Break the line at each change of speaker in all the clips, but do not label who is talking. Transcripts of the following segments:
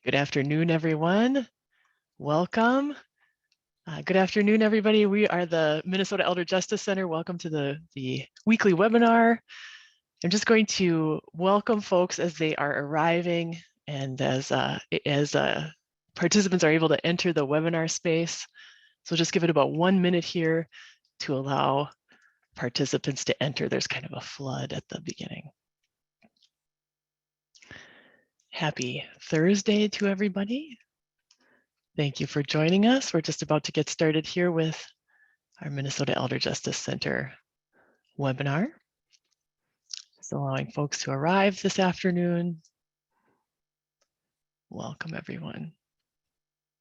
Good afternoon, everyone. Welcome. Good afternoon, everybody. We are the Minnesota Elder Justice Center. Welcome to the weekly webinar. I'm just going to welcome folks as they are arriving and as participants are able to enter the webinar space. So just give it about 1 minute here to allow participants to enter. There's kind of a flood at the beginning. Happy Thursday to everybody. Thank you for joining us. We're just about to get started here with our Minnesota Elder Justice Center webinar. Just allowing folks to arrive this afternoon. Welcome, everyone.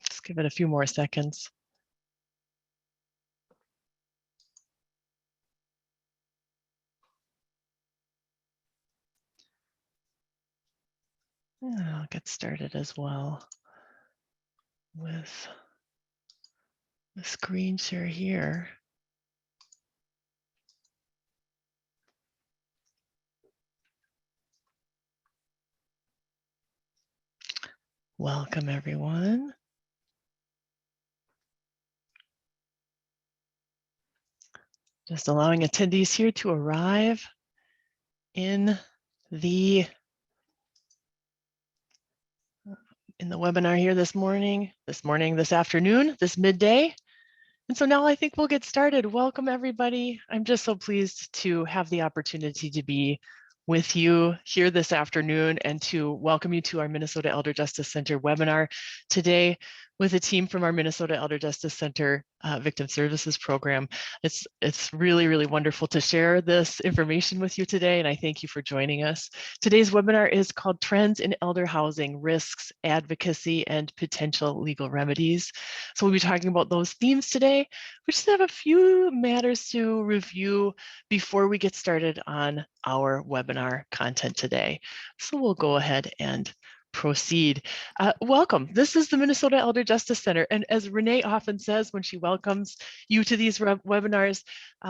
Just give it a few more seconds. And I'll get started as well with the screen share here. Welcome, everyone. Just allowing attendees here to arrive in the webinar here this afternoon, this midday. And so now I think we'll get started. Welcome, everybody. I'm just so pleased to have the opportunity to be with you here this afternoon and to welcome you to our Minnesota Elder Justice Center webinar today with a team from our Minnesota Elder Justice Center Victim Services Program. It's really, really wonderful to share this information with you today, and I thank you for joining us. Today's webinar is called Trends in Elder Housing, Risks, Advocacy, and Potential Legal Remedies. So we'll be talking about those themes today. We just have a few matters to review before we get started on our webinar content today. So we'll go ahead and proceed. Welcome. This is the Minnesota Elder Justice Center. And as Renee often says when she welcomes you to these webinars,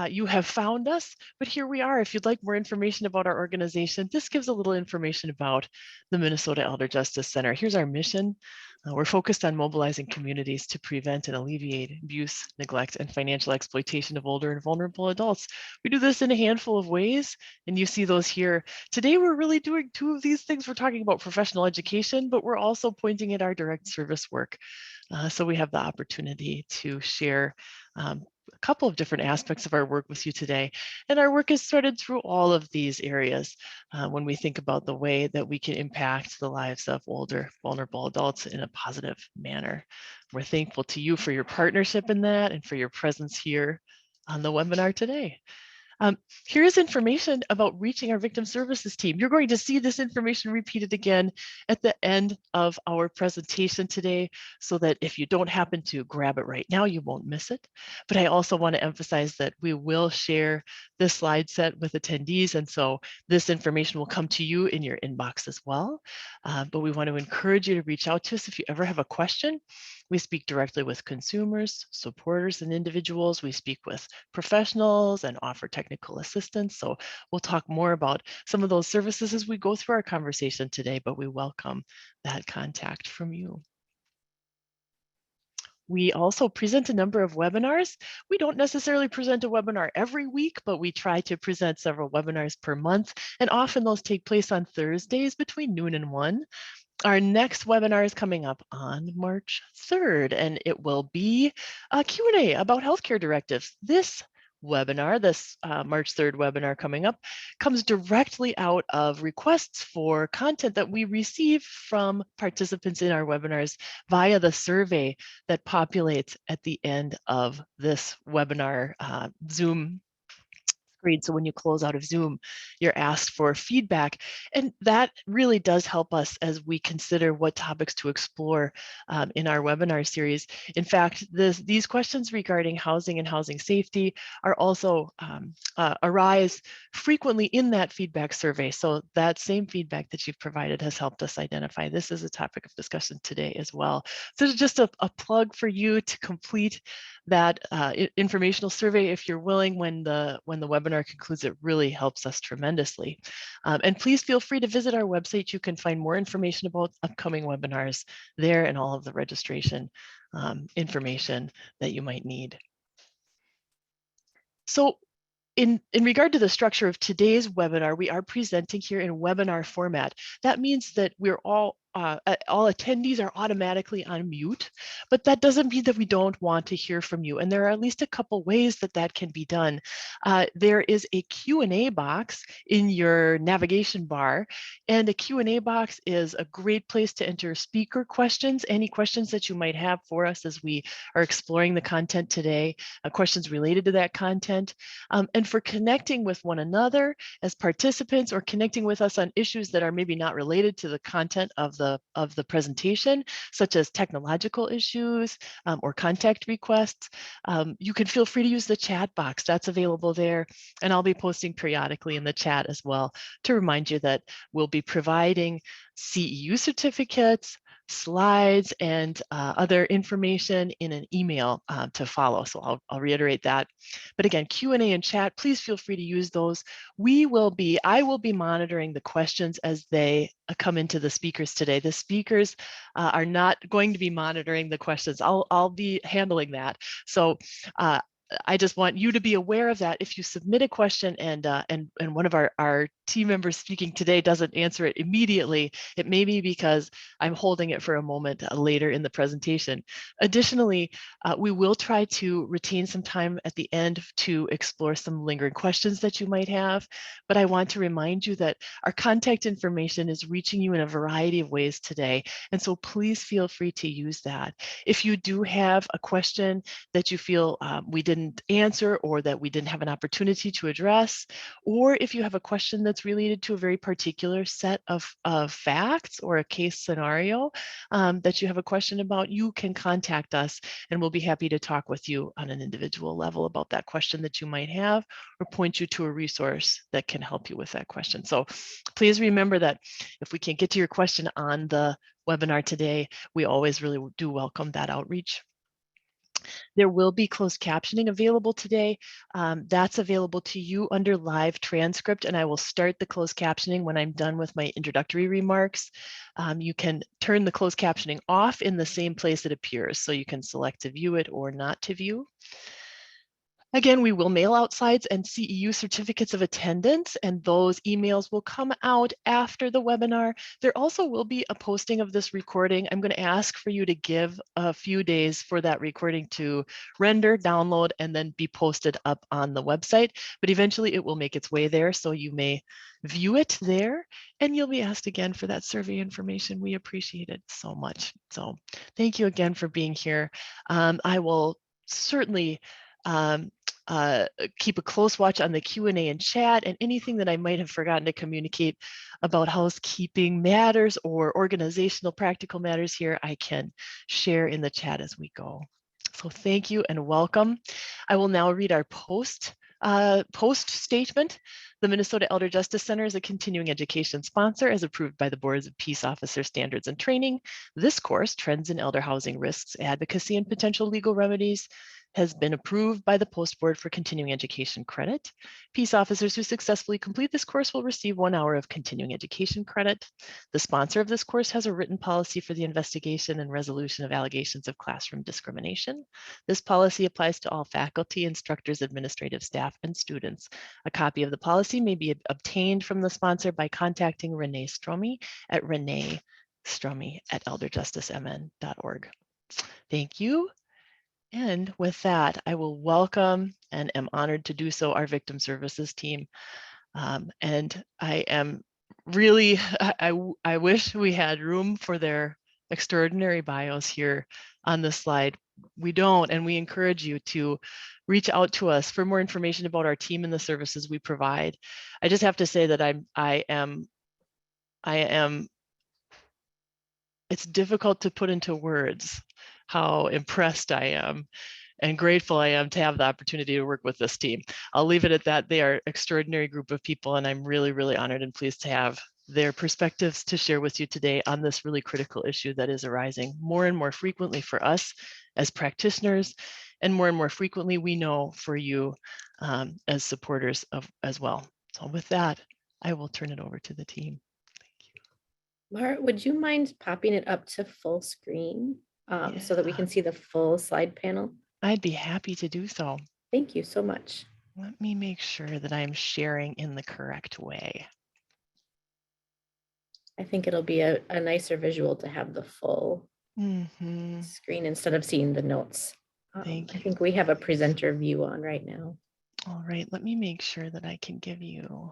you have found us, but here we are. If you'd like more information about our organization, this gives a little information about the Minnesota Elder Justice Center. Here's our mission. We're focused on mobilizing communities to prevent and alleviate abuse, neglect, and financial exploitation of older and vulnerable adults. We do this in a handful of ways, and you see those here. Today, we're really doing two of these things. We're talking about professional education, but we're also pointing at our direct service work. So we have the opportunity to share a couple of different aspects of our work with you today. And our work is threaded through all of these areas when we think about the way that we can impact the lives of older, vulnerable adults in a positive manner. We're thankful to you for your partnership in that and for your presence here on the webinar today. Here is information about reaching our victim services team. You're going to see this information repeated again at the end of our presentation today, so that if you don't happen to grab it right now, you won't miss it. But I also want to emphasize that we will share this slide set with attendees, and so this information will come to you in your inbox as well. But we want to encourage you to reach out to us if you ever have a question. We speak directly with consumers, supporters, and individuals. We speak with professionals and offer technical assistance. So we'll talk more about some of those services as we go through our conversation today, but we welcome that contact from you. We also present a number of webinars. We don't necessarily present a webinar every week, but we try to present several webinars per month, and often those take place on Thursdays between noon and 1. Our next webinar is coming up on March 3rd, and it will be a Q&A about healthcare directives. This webinar, this March 3rd webinar coming up, comes directly out of requests for content that we receive from participants in our webinars via the survey that populates at the end of this webinar Zoom screen. So when you close out of Zoom, you're asked for feedback. And that really does help us as we consider what topics to explore in our webinar series. In fact, these questions regarding housing and housing safety are also arise frequently in that feedback survey. So that same feedback that you've provided has helped us identify this as a topic of discussion today as well. So just a plug for you to complete that informational survey if you're willing when the webinar webinar concludes, it really helps us tremendously. And please feel free to visit our website. You can find more information about upcoming webinars there and all of the registration information that you might need. So in regard to the structure of today's webinar, we are presenting here in webinar format. That means that we're all attendees are automatically on mute, but that doesn't mean that we don't want to hear from you. And there are at least a couple ways that that can be done. There is a Q&A box in your navigation bar, and a Q&A box is a great place to enter speaker questions, any questions that you might have for us as we are exploring the content today, questions related to that content, and for connecting with one another as participants or connecting with us on issues that are maybe not related to the content of the presentation, such as technological issues or contact requests. You can feel free to use the chat box that's available there, and I'll be posting periodically in the chat as well to remind you that we'll be providing CEU certificates, slides, and other information in an email to follow. So I'll reiterate that. But again, Q&A and chat, please feel free to use those. I will be monitoring the questions as they come into the speakers today. The speakers are not going to be monitoring the questions. I'll be handling that. So I just want you to be aware of that. If you submit a question and one of our team members speaking today doesn't answer it immediately, it may be because I'm holding it for a moment later in the presentation. Additionally, we will try to retain some time at the end to explore some lingering questions that you might have, but I want to remind you that our contact information is reaching you in a variety of ways today, and so please feel free to use that. If you do have a question that you feel we didn't answer or that we didn't have an opportunity to address, or if you have a question that's related to a very particular set of facts or a case scenario that you have a question about, you can contact us and we'll be happy to talk with you on an individual level about that question that you might have, or point you to a resource that can help you with that question. So please remember that if we can't get to your question on the webinar today, we always really do welcome that outreach. There will be closed captioning available today. That's available to you under live transcript, and I will start the closed captioning when I'm done with my introductory remarks. You can turn the closed captioning off in the same place it appears, so you can select to view it or not to view. Again, we will mail out slides and CEU certificates of attendance, and those emails will come out after the webinar. There also will be a posting of this recording. I'm going to ask for you to give a few days for that recording to render, download, and then be posted up on the website. But eventually it will make its way there, so you may view it there, and you'll be asked again for that survey information. We appreciate it so much. So thank you again for being here. I will certainly keep a close watch on the Q&A and chat, and anything that I might have forgotten to communicate about housekeeping matters or organizational practical matters here, I can share in the chat as we go. So thank you and welcome. I will now read our post statement. The Minnesota Elder Justice Center is a continuing education sponsor as approved by the Boards of Peace Officer Standards and Training. This course, Trends in Elder Housing Risks, Advocacy, and Potential Legal Remedies, has been approved by the Post Board for Continuing Education Credit. Peace officers who successfully complete this course will receive 1 hour of continuing education credit. The sponsor of this course has a written policy for the investigation and resolution of allegations of classroom discrimination. This policy applies to all faculty, instructors, administrative staff, and students. A copy of the policy may be obtained from the sponsor by contacting Renee Stromey at elderjusticemn.org. Thank you. And with that, I will welcome and am honored to do so our victim services team. And I am really, I wish we had room for their extraordinary bios here on this slide. We don't, and we encourage you to reach out to us for more information about our team and the services we provide. I just have to say that I am, it's difficult to put into words how impressed I am and grateful I am to have the opportunity to work with this team. I'll leave it at that. They are an extraordinary group of people, and I'm really, really honored and pleased to have their perspectives to share with you today on this really critical issue that is arising more and more frequently for us as practitioners and more frequently, we know for you as supporters as well. So with that, I will turn it over to the team. Thank you.
Mara, would you mind popping it up to full screen so that we can see the full slide panel?
I'd be happy to do so.
Thank you so much.
Let me make sure that I'm sharing in the correct way.
I think it'll be a nicer visual to have the full screen instead of seeing the notes. I think we have a presenter view on right now.
All right, let me make sure that I can give you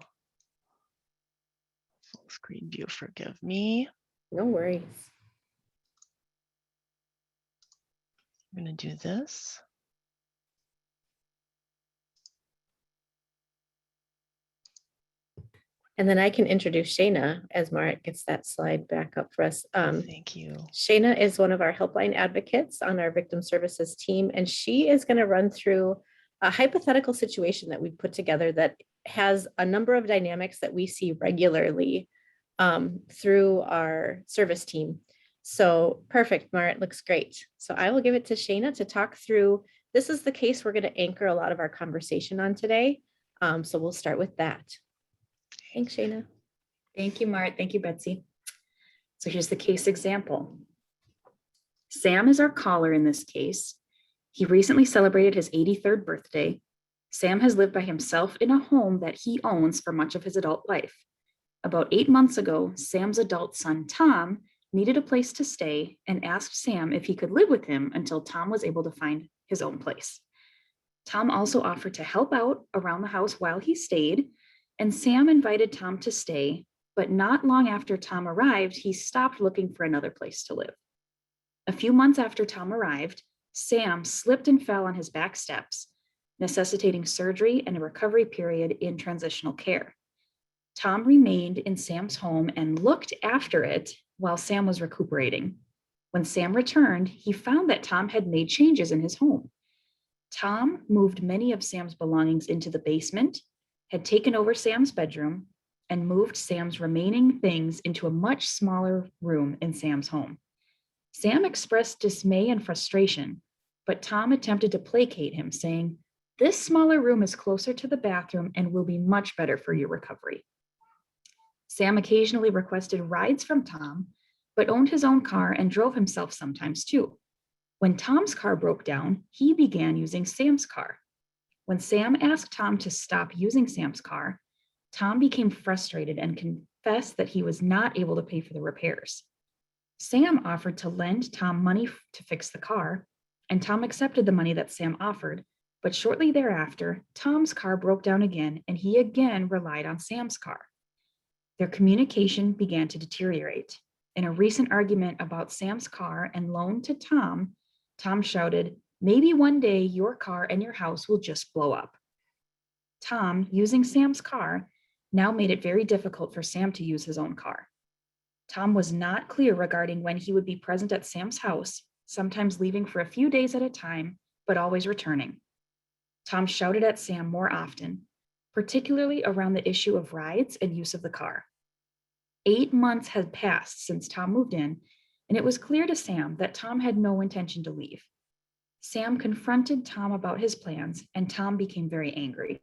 full screen view. Forgive me.
No worries.
I'm going to do this.
And then I can introduce Shayna as Marit gets that slide back up for us.
Thank you.
Shayna is one of our helpline advocates on our victim services team, and she is going to run through a hypothetical situation that we put together that has a number of dynamics that we see regularly through our service team. So perfect, Marit, looks great. So I will give it to Shayna to talk through. This is the case we're going to anchor a lot of our conversation on today. So we'll start with that. Thanks, Shayna.
Thank you, Mart. Thank you, Betsy. So here's the case example. Sam is our caller in this case. He recently celebrated his 83rd birthday. Sam has lived by himself in a home that he owns for much of his adult life. About 8 months ago, Sam's adult son, Tom, needed a place to stay and asked Sam if he could live with him until Tom was able to find his own place. Tom also offered to help out around the house while he stayed, and Sam invited Tom to stay, but not long after Tom arrived, he stopped looking for another place to live. A few months after Tom arrived, Sam slipped and fell on his back steps, necessitating surgery and a recovery period in transitional care. Tom remained in Sam's home and looked after it while Sam was recuperating. When Sam returned, he found that Tom had made changes in his home. Tom moved many of Sam's belongings into the basement, had taken over Sam's bedroom, and moved Sam's remaining things into a much smaller room in Sam's home. Sam expressed dismay and frustration, but Tom attempted to placate him, saying, "This smaller room is closer to the bathroom and will be much better for your recovery." Sam occasionally requested rides from Tom, but owned his own car and drove himself sometimes too. When Tom's car broke down, he began using Sam's car. When Sam asked Tom to stop using Sam's car, Tom became frustrated and confessed that he was not able to pay for the repairs. Sam offered to lend Tom money to fix the car, and Tom accepted the money that Sam offered, but shortly thereafter, Tom's car broke down again, and he again relied on Sam's car. Their communication began to deteriorate. In a recent argument about Sam's car and loan to Tom, Tom shouted, "Maybe one day your car and your house will just blow up." Tom, using Sam's car, now made it very difficult for Sam to use his own car. Tom was not clear regarding when he would be present at Sam's house, sometimes leaving for a few days at a time, but always returning. Tom shouted at Sam more often, particularly around the issue of rides and use of the car. 8 months had passed since Tom moved in, and it was clear to Sam that Tom had no intention to leave. Sam confronted Tom about his plans, and Tom became very angry.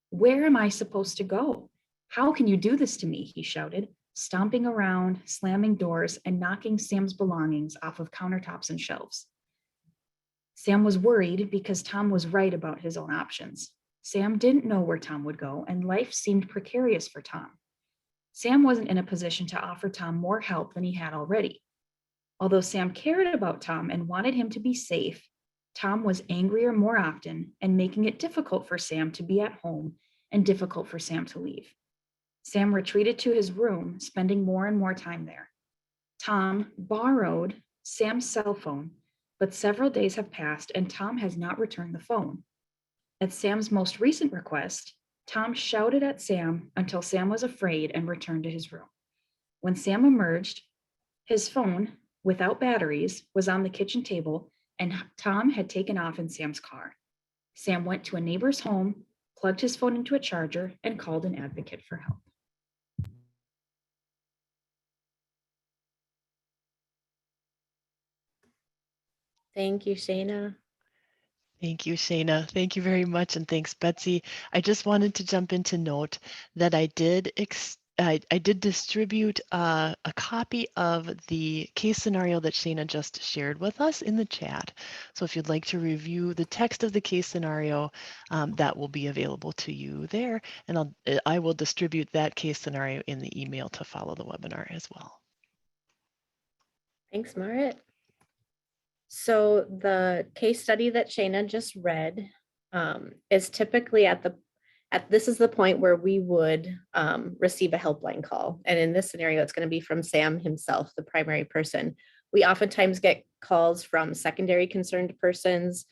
"Where am I supposed to go? How can you do this to me?" he shouted, stomping around, slamming doors, and knocking Sam's belongings off of countertops and shelves. Sam was worried because Tom was right about his own options. Sam didn't know where Tom would go, and life seemed precarious for Tom. Sam wasn't in a position to offer Tom more help than he had already. Although Sam cared about Tom and wanted him to be safe, Tom was angrier more often and making it difficult for Sam to be at home and difficult for Sam to leave. Sam retreated to his room, spending more and more time there. Tom borrowed Sam's cell phone, but several days have passed and Tom has not returned the phone. At Sam's most recent request, Tom shouted at Sam until Sam was afraid and returned to his room. When Sam emerged, his phone, without batteries, was on the kitchen table, and Tom had taken off in Sam's car. Sam went to a neighbor's home, plugged his phone into a charger, and called an advocate for help.
Thank you, Shayna.
Thank you, Shayna. Thank you very much. And thanks, Betsy. I just wanted to jump in to note that I did distribute a copy of the case scenario that Shayna just shared with us in the chat. So if you'd like to review the text of the case scenario, that will be available to you there. And I will distribute that case scenario in the email to follow the webinar as well.
Thanks, Marit. So the case study that Shayna just read is typically this is the point where we would receive a helpline call. And in this scenario, it's going to be from Sam himself, the primary person. We oftentimes get calls from secondary concerned persons,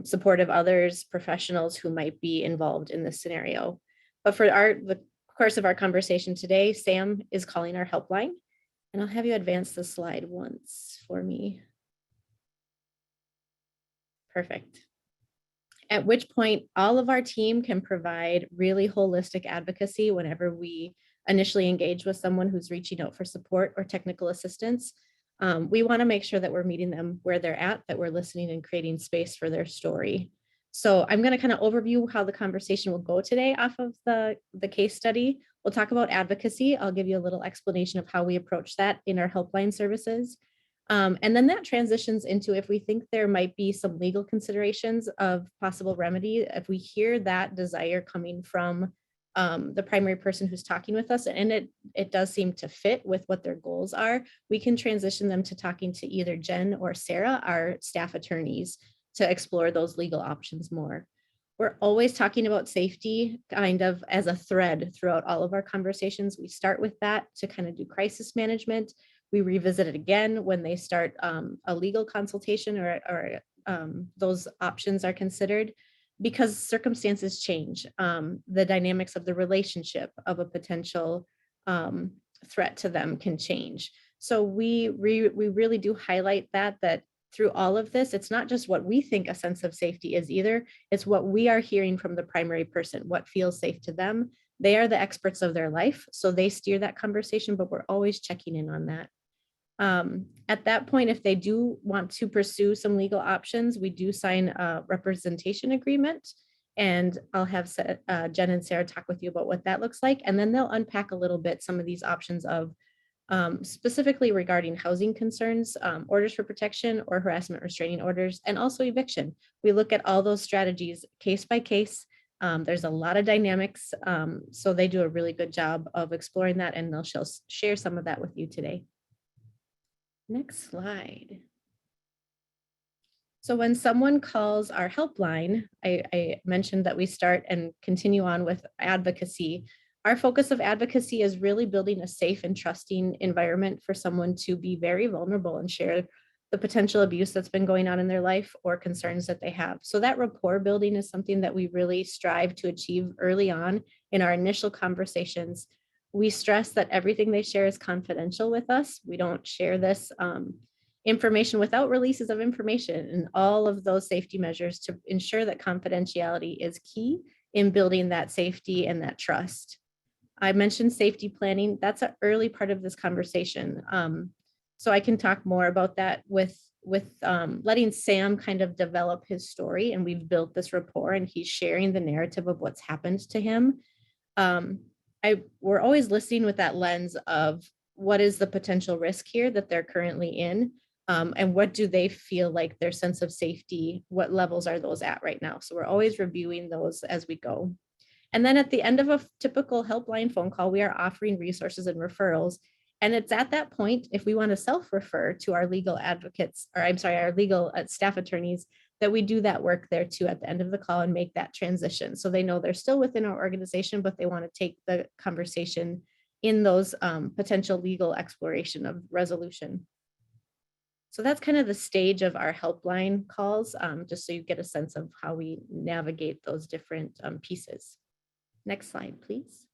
supportive others, professionals who might be involved in this scenario. But for the course of our conversation today, Sam is calling our helpline. And I'll have you advance the slide once for me. Perfect. At which point all of our team can provide really holistic advocacy whenever we initially engage with someone who's reaching out for support or technical assistance. We want to make sure that we're meeting them where they're at, that we're listening and creating space for their story. So I'm going to kind of overview how the conversation will go today off of the case study. We'll talk about advocacy. I'll give you a little explanation of how we approach that in our helpline services. And then that transitions into if we think there might be some legal considerations of possible remedy, if we hear that desire coming from the primary person who's talking with us, and it does seem to fit with what their goals are, we can transition them to talking to either Jen or Sarah, our staff attorneys, to explore those legal options more. We're always talking about safety kind of as a thread throughout all of our conversations. We start with that to kind of do crisis management. We revisit it again when they start a legal consultation or those options are considered, because circumstances change. The dynamics of the relationship of a potential threat to them can change. So we really do highlight that through all of this, it's not just what we think a sense of safety is either, it's what we are hearing from the primary person, what feels safe to them. They are the experts of their life, so they steer that conversation, but we're always checking in on that. At that point, if they do want to pursue some legal options, we do sign a representation agreement, and I'll have Jen and Sarah talk with you about what that looks like, and then they'll unpack a little bit some of these options of specifically regarding housing concerns, orders for protection or harassment restraining orders, and also eviction. We look at all those strategies case by case. There's a lot of dynamics, so they do a really good job of exploring that, and they'll share some of that with you today. Next slide. So when someone calls our helpline, I mentioned that we start and continue on with advocacy. Our focus of advocacy is really building a safe and trusting environment for someone to be very vulnerable and share the potential abuse that's been going on in their life or concerns that they have. So that rapport building is something that we really strive to achieve early on in our initial conversations. We stress that everything they share is confidential with us. We don't share this information without releases of information, and all of those safety measures to ensure that confidentiality is key in building that safety and that trust. I mentioned safety planning. That's an early part of this conversation. So I can talk more about that with letting Sam kind of develop his story, and we've built this rapport and he's sharing the narrative of what's happened to him. We're always listening with that lens of what is the potential risk here that they're currently in, and what do they feel like their sense of safety, what levels are those at right now? So we're always reviewing those as we go. And then at the end of a typical helpline phone call, we are offering resources and referrals. And it's at that point, if we want to self-refer to our legal advocates, or I'm sorry, our legal staff attorneys, that we do that work there too at the end of the call and make that transition. So they know they're still within our organization, but they want to take the conversation in those potential legal exploration of resolution. So that's kind of the stage of our helpline calls, just so you get a sense of how we navigate those different pieces. Next slide, please.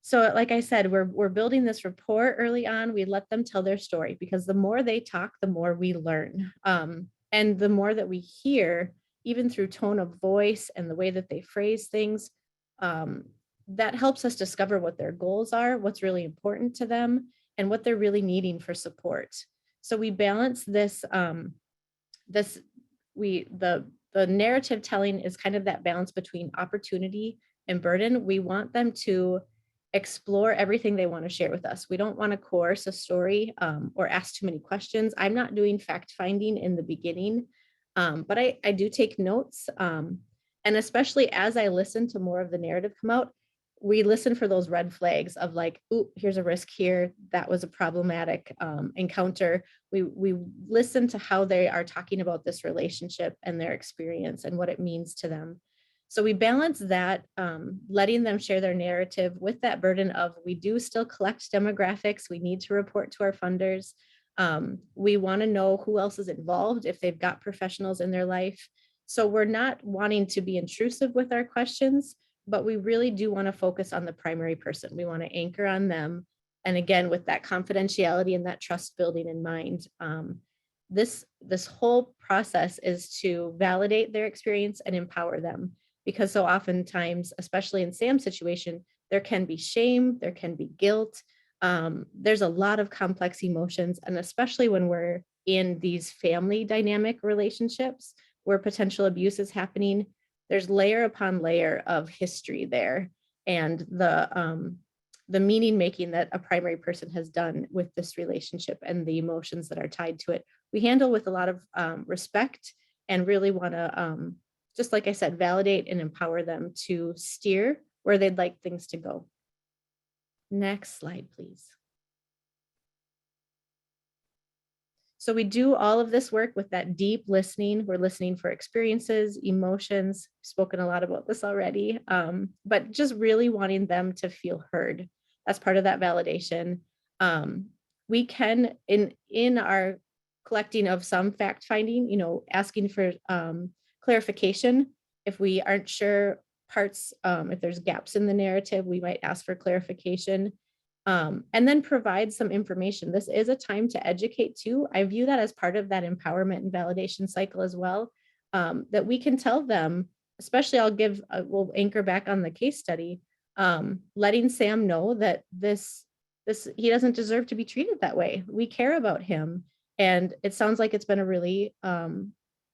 So like I said, we're building this rapport early on. We let them tell their story, because the more they talk, the more we learn. And the more that we hear, even through tone of voice and the way that they phrase things, that helps us discover what their goals are, what's really important to them, and what they're really needing for support. So we balance this the narrative telling is kind of that balance between opportunity and burden. We want them to explore everything they want to share with us. We don't want to coerce a story or ask too many questions. I'm not doing fact finding in the beginning, but I do take notes. And especially as I listen to more of the narrative come out, we listen for those red flags of like, ooh, here's a risk here. That was a problematic encounter. We listen to how they are talking about this relationship and their experience and what it means to them. So we balance that, letting them share their narrative with that burden of, we do still collect demographics. We need to report to our funders. We want to know who else is involved if they've got professionals in their life. So we're not wanting to be intrusive with our questions, but we really do want to focus on the primary person. We want to anchor on them. And again, with that confidentiality and that trust building in mind, this whole process is to validate their experience and empower them. Because so oftentimes, especially in Sam's situation, there can be shame, there can be guilt. There's a lot of complex emotions. And especially when we're in these family dynamic relationships where potential abuse is happening, there's layer upon layer of history there, and the meaning making that a primary person has done with this relationship and the emotions that are tied to it. We handle with a lot of respect and really want to, just like I said, validate and empower them to steer where they'd like things to go. Next slide, please. So we do all of this work with that deep listening. We're listening for experiences, emotions. I've spoken a lot about this already, but just really wanting them to feel heard. That's part of that validation. We can, in our collecting of some fact finding, asking for clarification. If we aren't sure parts, if there's gaps in the narrative, we might ask for clarification. And then provide some information. This is a time to educate too. I view that as part of that empowerment and validation cycle as well, that we can tell them, especially we'll anchor back on the case study, letting Sam know that he doesn't deserve to be treated that way. We care about him. And it sounds like it's been a really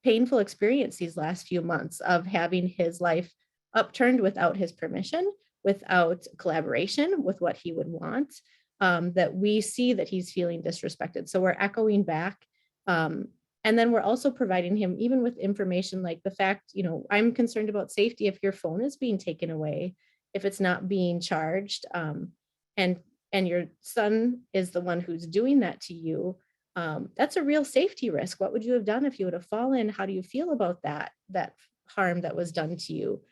painful experience these last few months of having his life upturned without his permission, without collaboration with what he would want, that we see that he's feeling disrespected. So we're echoing back. And then we're also providing him even with information like the fact, I'm concerned about safety if your phone is being taken away, if it's not being charged, and your son is the one who's doing that to you. That's a real safety risk. What would you have done if you would have fallen? How do you feel about that harm that was done to you?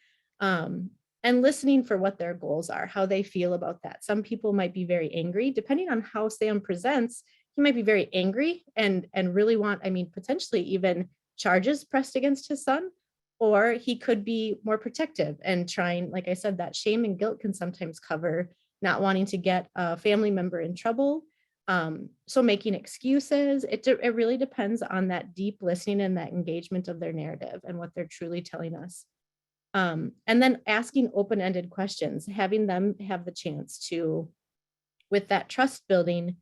And listening for what their goals are, how they feel about that. Some people might be very angry, depending on how Sam presents. He might be very angry and really want, potentially even charges pressed against his son, or he could be more protective and trying, like I said, that shame and guilt can sometimes cover not wanting to get a family member in trouble. So making excuses, it really depends on that deep listening and that engagement of their narrative and what they're truly telling us. And then asking open-ended questions, having them have the chance to, with that trust building,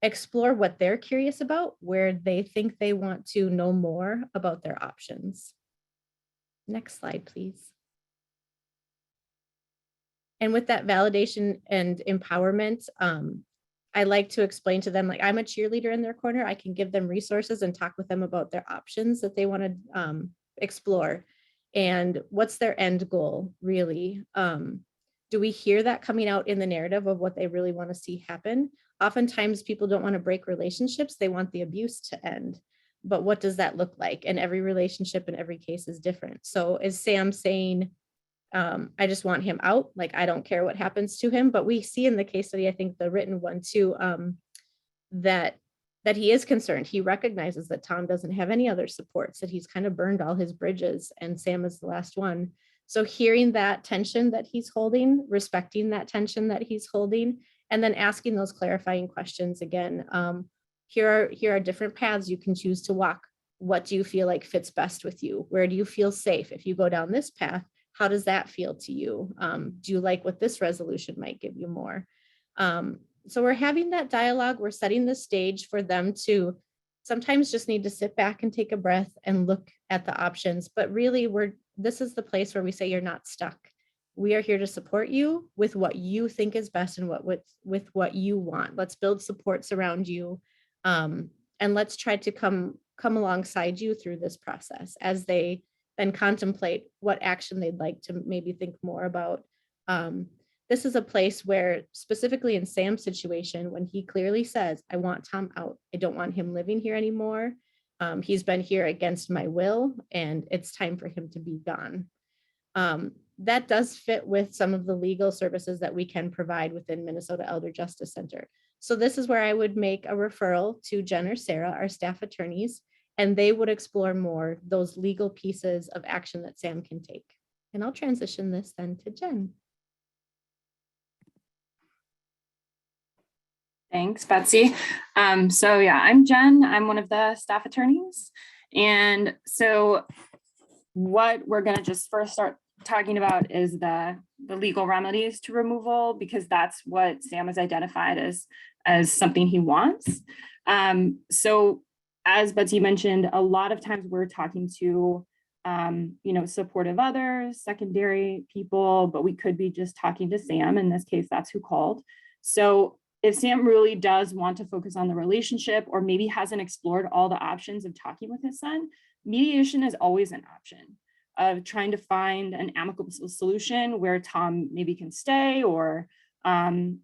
explore what they're curious about, where they think they want to know more about their options. Next slide, please. And with that validation and empowerment, I like to explain to them, like, I'm a cheerleader in their corner. I can give them resources and talk with them about their options that they want to explore. And what's their end goal, really? Do we hear that coming out in the narrative of what they really want to see happen? Oftentimes people don't want to break relationships. They want the abuse to end. But what does that look like? And every relationship in every case is different. So is Sam saying, I just want him out, like, I don't care what happens to him? But we see in the case study, I think the written one too, that he is concerned. He recognizes that Tom doesn't have any other supports, that he's kind of burned all his bridges and Sam is the last one. So hearing that tension that he's holding, respecting that tension that he's holding, and then asking those clarifying questions again. Here are different paths you can choose to walk. What do you feel like fits best with you? Where do you feel safe? If you go down this path, how does that feel to you? Do you like what this resolution might give you more? So we're having that dialogue. We're setting the stage for them to sometimes just need to sit back and take a breath and look at the options. But really, this is the place where we say you're not stuck. We are here to support you with what you think is best and with what you want. Let's build supports around you, and let's try to come alongside you through this process as they then contemplate what action they'd like to maybe think more about. This is a place where, specifically in Sam's situation, when he clearly says, I want Tom out, I don't want him living here anymore. He's been here against my will, and it's time for him to be gone. That does fit with some of the legal services that we can provide within Minnesota Elder Justice Center. So this is where I would make a referral to Jen or Sarah, our staff attorneys, and they would explore more those legal pieces of action that Sam can take. And I'll transition this then to Jen.
Thanks, Betsy. So yeah, I'm Jen. I'm one of the staff attorneys. And so what we're going to just first start talking about is the legal remedies to removal, because that's what Sam has identified as something he wants. So as Betsy mentioned, a lot of times we're talking to supportive others, secondary people, but we could be just talking to Sam. In this case, that's who called. So if Sam really does want to focus on the relationship, or maybe hasn't explored all the options of talking with his son, mediation is always an option of trying to find an amicable solution where Tom maybe can stay, or Tom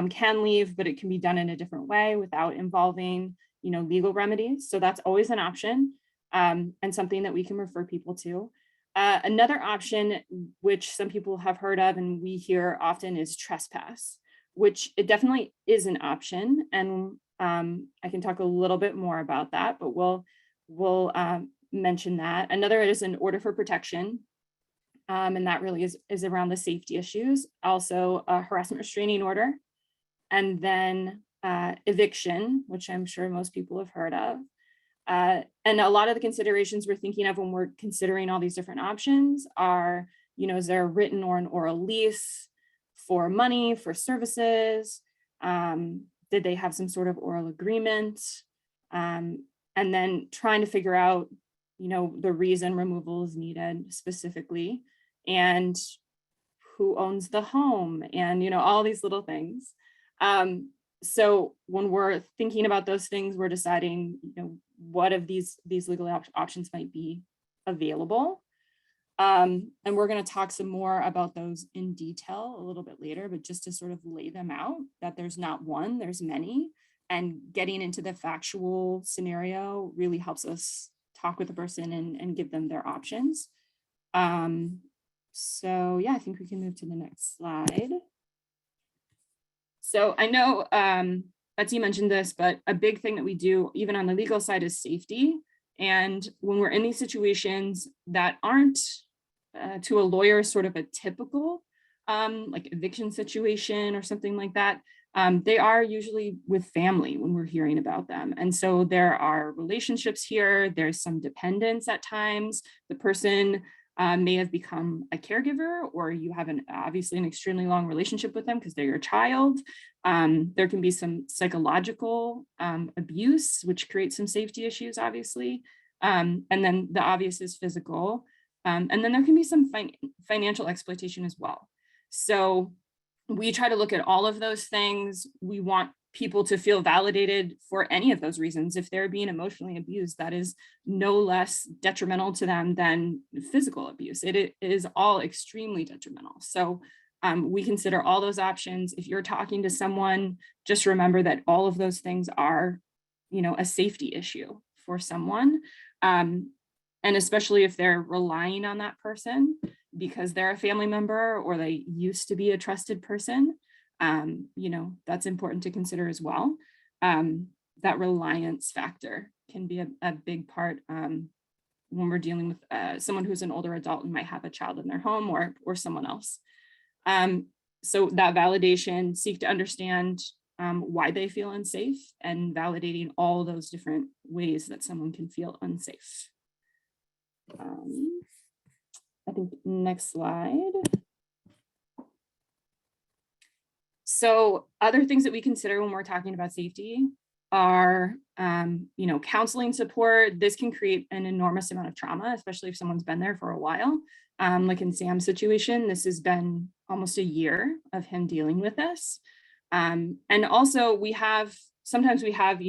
can leave, but it can be done in a different way without involving legal remedies. So that's always an option, and something that we can refer people to. Another option, which some people have heard of and we hear often, is trespass, which it definitely is an option. And I can talk a little bit more about that, but we'll mention that. Another is an order for protection. And that really is around the safety issues. Also a harassment restraining order. And then eviction, which I'm sure most people have heard of. And a lot of the considerations we're thinking of when we're considering all these different options are, is there a written or an oral lease for money, for services? Did they have some sort of oral agreement? And then trying to figure out, the reason removal is needed specifically, and who owns the home, and, all these little things. So when we're thinking about those things, we're deciding, what of these legal options might be available. And we're going to talk some more about those in detail a little bit later, but just to sort of lay them out, that there's not one, there's many, and getting into the factual scenario really helps us talk with the person and give them their options. So yeah, I think we can move to the next slide. So I know Betsy mentioned this, but a big thing that we do, even on the legal side, is safety. And when we're in these situations that aren't to a lawyer sort of a typical like eviction situation or something like that, they are usually with family when we're hearing about them. And so there are relationships here, there's some dependence at times. The person may have become a caregiver, or you have obviously an extremely long relationship with them because they're your child. There can be some psychological abuse, which creates some safety issues, obviously. And then the obvious is physical. And then there can be some financial exploitation as well. So we try to look at all of those things. We want people to feel validated for any of those reasons. If they're being emotionally abused, that is no less detrimental to them than physical abuse. It is all extremely detrimental. So we consider all those options. If you're talking to someone, just remember that all of those things are, a safety issue for someone. And especially if they're relying on that person because they're a family member or they used to be a trusted person, that's important to consider as well. That reliance factor can be a big part when we're dealing with someone who's an older adult and might have a child in their home or someone else. So that validation, seek to understand why they feel unsafe, and validating all those different ways that someone can feel unsafe. I think next slide. So other things that we consider when we're talking about safety are, counseling support. This can create an enormous amount of trauma, especially if someone's been there for a while. Like in Sam's situation, this has been almost a year of him dealing with this. And also sometimes we have,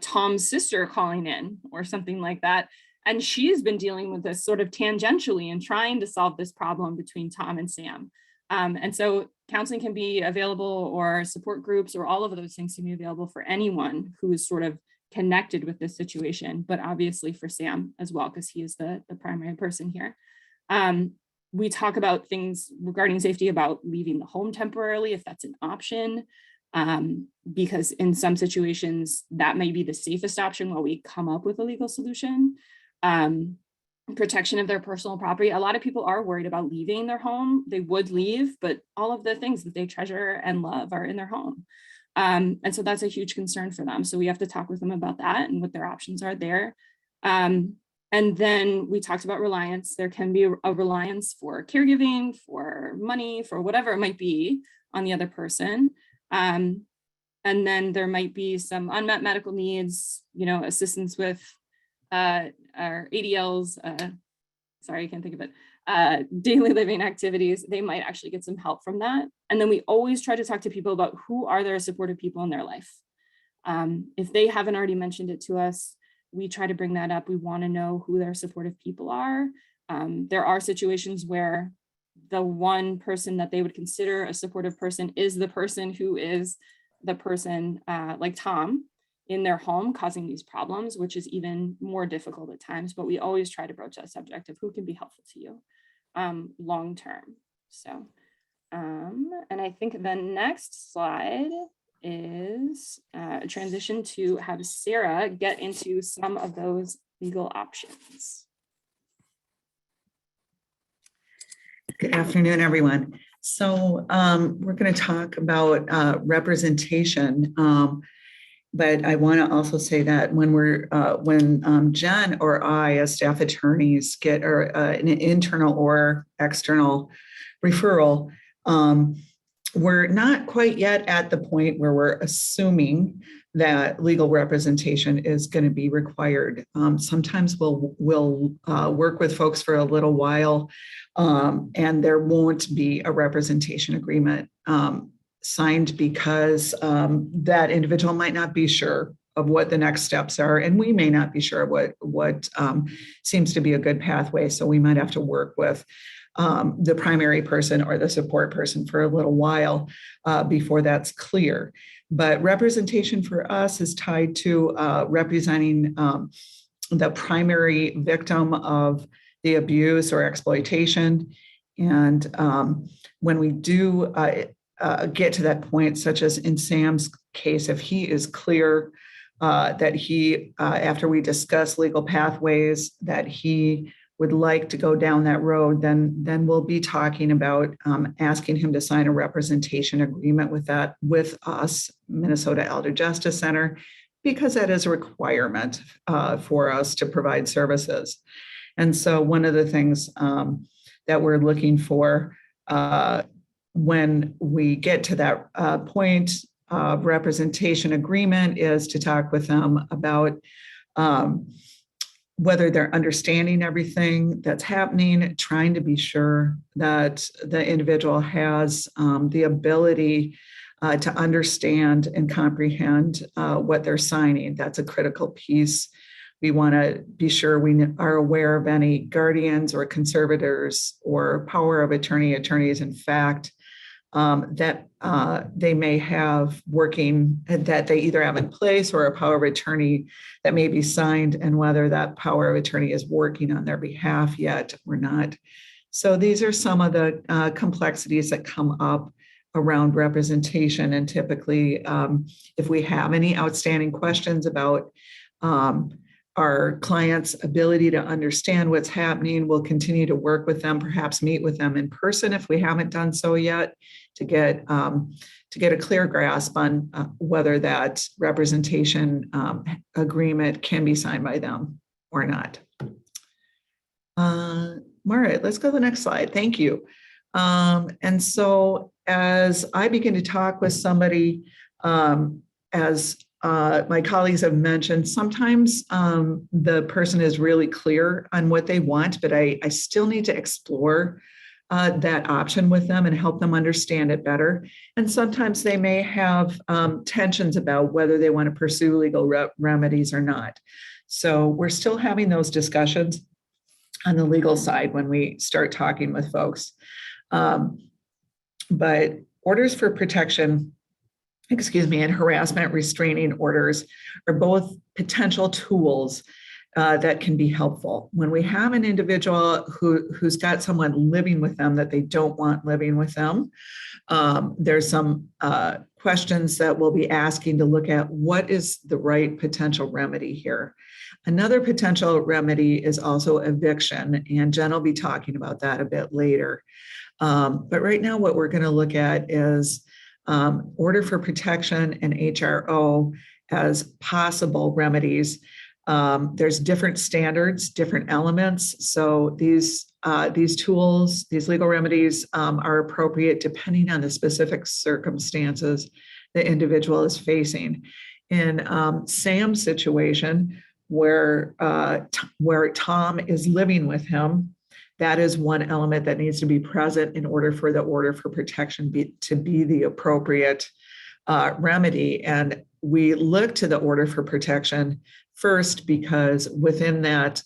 Tom's sister calling in or something like that. And she's been dealing with this sort of tangentially and trying to solve this problem between Tom and Sam. And so counseling can be available, or support groups, or all of those things can be available for anyone who is sort of connected with this situation, but obviously for Sam as well, because he is the primary person here. We talk about things regarding safety, about leaving the home temporarily, if that's an option, because in some situations that may be the safest option while we come up with a legal solution. Protection of their personal property. A lot of people are worried about leaving their home. They would leave, but all of the things that they treasure and love are in their home. And so that's a huge concern for them. So we have to talk with them about that and what their options are there. And then we talked about reliance. There can be a reliance for caregiving, for money, for whatever it might be on the other person. And then there might be some unmet medical needs, assistance with our ADLs, sorry, I can't think of it, daily living activities. They might actually get some help from that. And then we always try to talk to people about who are their supportive people in their life. If they haven't already mentioned it to us, we try to bring that up. We want to know who their supportive people are. There are situations where the one person that they would consider a supportive person is the person who is the person like Tom in their home causing these problems, which is even more difficult at times, but we always try to broach that subject of who can be helpful to you long term. So, and I think the next slide is a transition to have Sarah get into some of those legal options.
Good afternoon, everyone. So we're going to talk about representation. But I want to also say that when Jen or I, as staff attorneys, get an internal or external referral, we're not quite yet at the point where we're assuming that legal representation is going to be required. Sometimes we'll work with folks for a little while, and there won't be a representation agreement signed because that individual might not be sure of what the next steps are, and we may not be sure what seems to be a good pathway. So we might have to work with the primary person or the support person for a little while before that's clear. But representation for us is tied to representing the primary victim of the abuse or exploitation. And when we do get to that point, such as in Sam's case, if he is clear that he, after we discuss legal pathways, that he would like to go down that road, then we'll be talking about asking him to sign a representation agreement with us, Minnesota Elder Justice Center, because that is a requirement for us to provide services. And so one of the things that we're looking for when we get to that point of representation agreement is to talk with them about whether they're understanding everything that's happening, trying to be sure that the individual has the ability to understand and comprehend what they're signing. That's a critical piece. We want to be sure we are aware of any guardians or conservators or power of attorney, attorneys in fact, that they may have working, that they either have in place, or a power of attorney that may be signed, and whether that power of attorney is working on their behalf yet or not. So these are some of the complexities that come up around representation. And typically, if we have any outstanding questions about our clients' ability to understand what's happening, we'll continue to work with them, perhaps meet with them in person if we haven't done so yet, to get a clear grasp on whether that representation agreement can be signed by them or not. All right, let's go to the next slide. Thank you. And so as I begin to talk with somebody as my colleagues have mentioned, sometimes the person is really clear on what they want, but I still need to explore that option with them and help them understand it better. And sometimes they may have tensions about whether they want to pursue legal remedies or not. So we're still having those discussions on the legal side when we start talking with folks. But orders for protection, and harassment restraining orders are both potential tools that can be helpful. When we have an individual who's got someone living with them that they don't want living with them, there's some questions that we'll be asking to look at what is the right potential remedy here. Another potential remedy is also eviction, and Jen will be talking about that a bit later. But right now what we're going to look at is order for protection and HRO as possible remedies. There's different standards, different elements. So these tools, these legal remedies are appropriate depending on the specific circumstances the individual is facing. In Sam's situation, where Tom is living with him, that is one element that needs to be present in order for the order for protection to be the appropriate remedy. And we look to the order for protection first because within that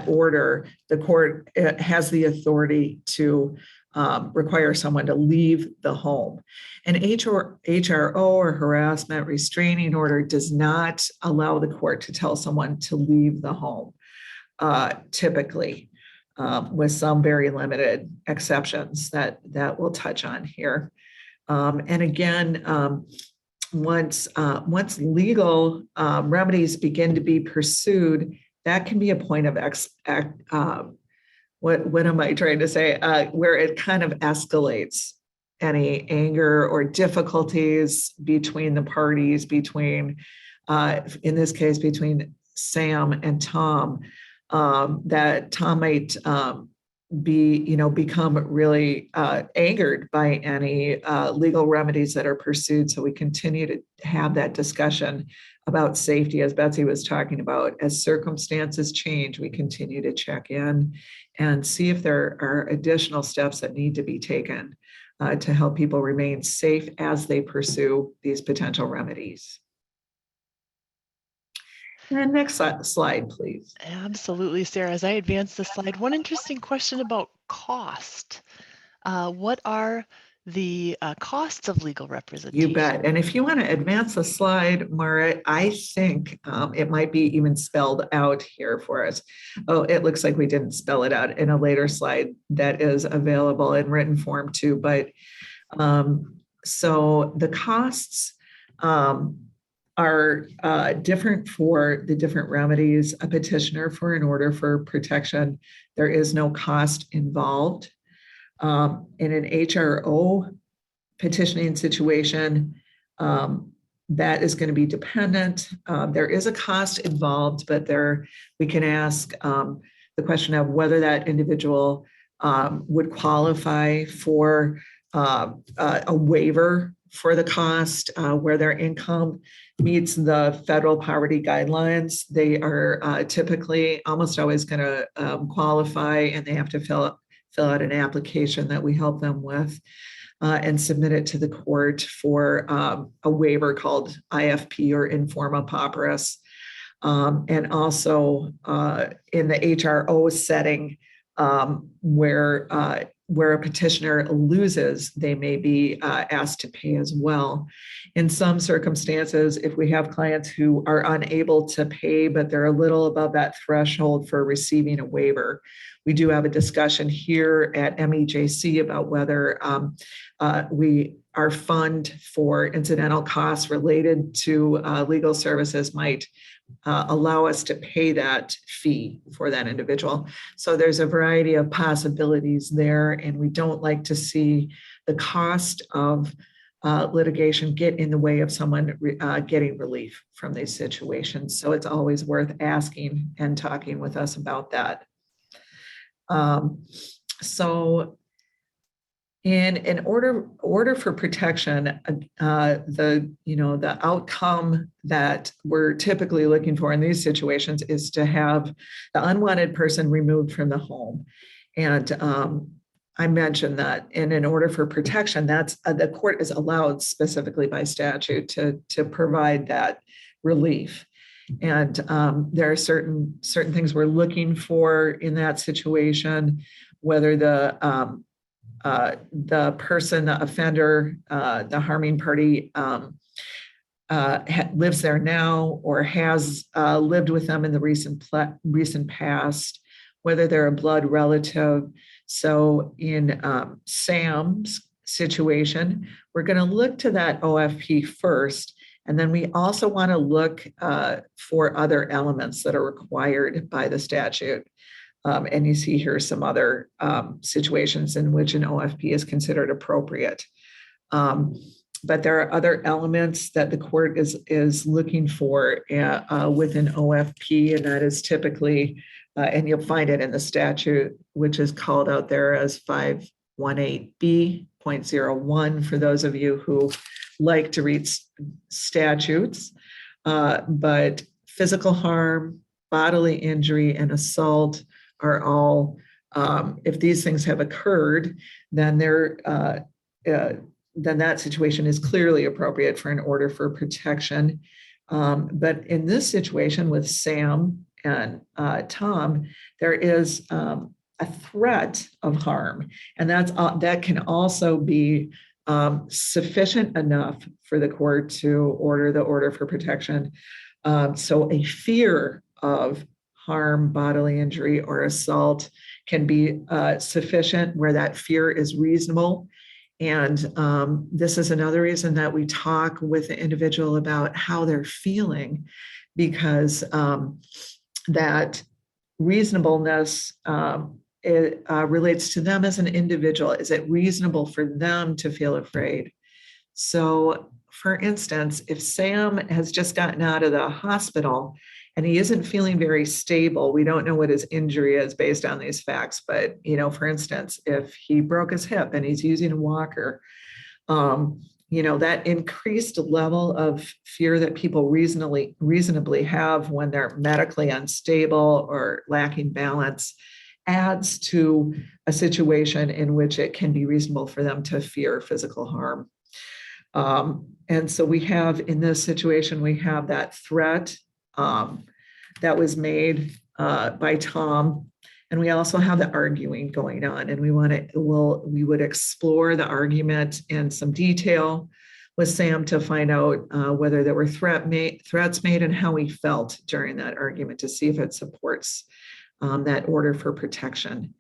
order, the court has the authority to require someone to leave the home. An HRO or harassment restraining order does not allow the court to tell someone to leave the home, typically, with some very limited exceptions that we'll touch on here. And again, once legal remedies begin to be pursued, that can be a point of what am I trying to say? Where it kind of escalates any anger or difficulties between the parties, in this case, between Sam and Tom, that Tom might become really angered by any legal remedies that are pursued. So we continue to have that discussion about safety, as Betsy was talking about. As circumstances change, we continue to check in and see if there are additional steps that need to be taken to help people remain safe as they pursue these potential remedies. And next slide, please.
Absolutely, Sarah. As I advance the slide, one interesting question about cost. What are the costs of legal representation?
You bet. And if you want to advance the slide, Mara, I think it might be even spelled out here for us. Oh, it looks like we didn't spell it out in a later slide that is available in written form too. But so the costs are different for the different remedies. A petitioner for an order for protection, there is no cost involved. In an HRO petitioning situation, that is going to be dependent. There is a cost involved, but we can ask the question of whether that individual would qualify for a waiver for the cost, where their income meets the federal poverty guidelines. They are typically almost always going to qualify, and they have to fill out an application that we help them with and submit it to the court for a waiver called IFP or informa pauperis. And also in the HRO setting, where a petitioner loses, they may be asked to pay as well. In some circumstances, if we have clients who are unable to pay, but they're a little above that threshold for receiving a waiver, we do have a discussion here at MEJC about whether our fund for incidental costs related to legal services might allow us to pay that fee for that individual. So there's a variety of possibilities there, and we don't like to see the cost of litigation get in the way of someone getting relief from these situations. So it's always worth asking and talking with us about that. So In order for protection, the outcome that we're typically looking for in these situations is to have the unwanted person removed from the home. And I mentioned that in order for protection, that's the court is allowed specifically by statute to provide that relief. And there are certain things we're looking for in that situation, whether the person, the offender, the harming party lives there now or has lived with them in the recent past, whether they're a blood relative. So in Sam's situation, we're going to look to that OFP first. And then we also want to look for other elements that are required by the statute. And you see here some other situations in which an OFP is considered appropriate. But there are other elements that the court is looking for with an OFP, and that is typically, and you'll find it in the statute, which is called out there as 518B.01 for those of you who like to read statutes. But physical harm, bodily injury, and assault are all, if these things have occurred, then then that situation is clearly appropriate for an order for protection. But in this situation with Sam and Tom, there is a threat of harm, and that can also be sufficient enough for the court to order the order for protection. So a fear of harm, bodily injury, or assault can be sufficient where that fear is reasonable. And this is another reason that we talk with the individual about how they're feeling, because that reasonableness relates to them as an individual. Is it reasonable for them to feel afraid? So, for instance, if Sam has just gotten out of the hospital and he isn't feeling very stable, we don't know what his injury is based on these facts. But, for instance, if he broke his hip and he's using a walker, that increased level of fear that people reasonably have when they're medically unstable or lacking balance adds to a situation in which it can be reasonable for them to fear physical harm. And so we have, in this situation, we have that threat that was made by Tom, and we also have the arguing going on. And we would explore the argument in some detail with Sam to find out whether there were threats made and how he felt during that argument to see if it supports that order for protection.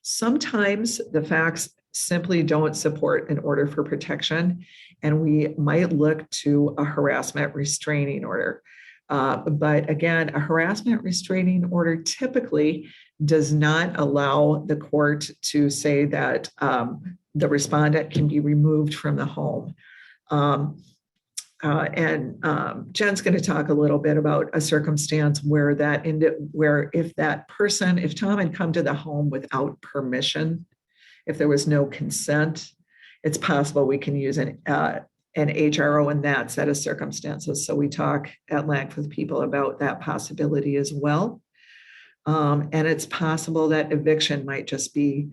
Sometimes the facts simply don't support an order for protection, and we might look to a harassment restraining order. But again, a harassment restraining order typically does not allow the court to say that the respondent can be removed from the home. And Jen's going to talk a little bit about a circumstance where if Tom had come to the home without permission, if there was no consent, it's possible we can use an HRO in that set of circumstances. So we talk at length with people about that possibility as well. And it's possible that eviction might just be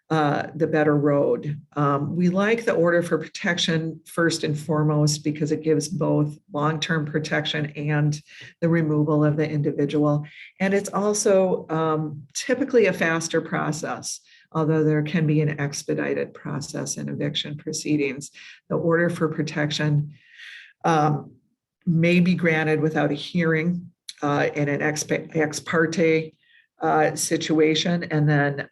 the better road. We like the order for protection first and foremost because it gives both long-term protection and the removal of the individual. And it's also typically a faster process, although there can be an expedited process in eviction proceedings. The order for protection may be granted without a hearing in an ex parte situation, and then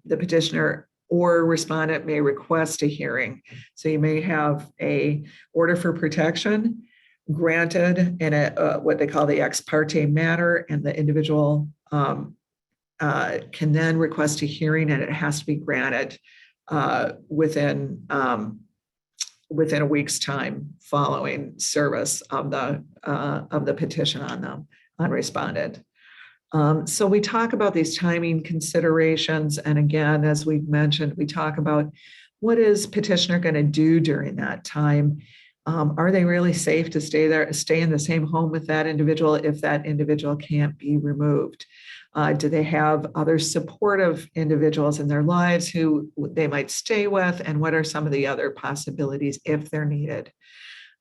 the petitioner or respondent may request a hearing. So you may have a order for protection granted in what they call the ex parte manner, and the individual can then request a hearing, and it has to be granted within a week's time following service of the petition on respondent. So we talk about these timing considerations. And again, as we've mentioned, we talk about what is petitioner going to do during that time? Are they really safe to stay in the same home with that individual if that individual can't be removed? Do they have other supportive individuals in their lives who they might stay with? And what are some of the other possibilities if they're needed?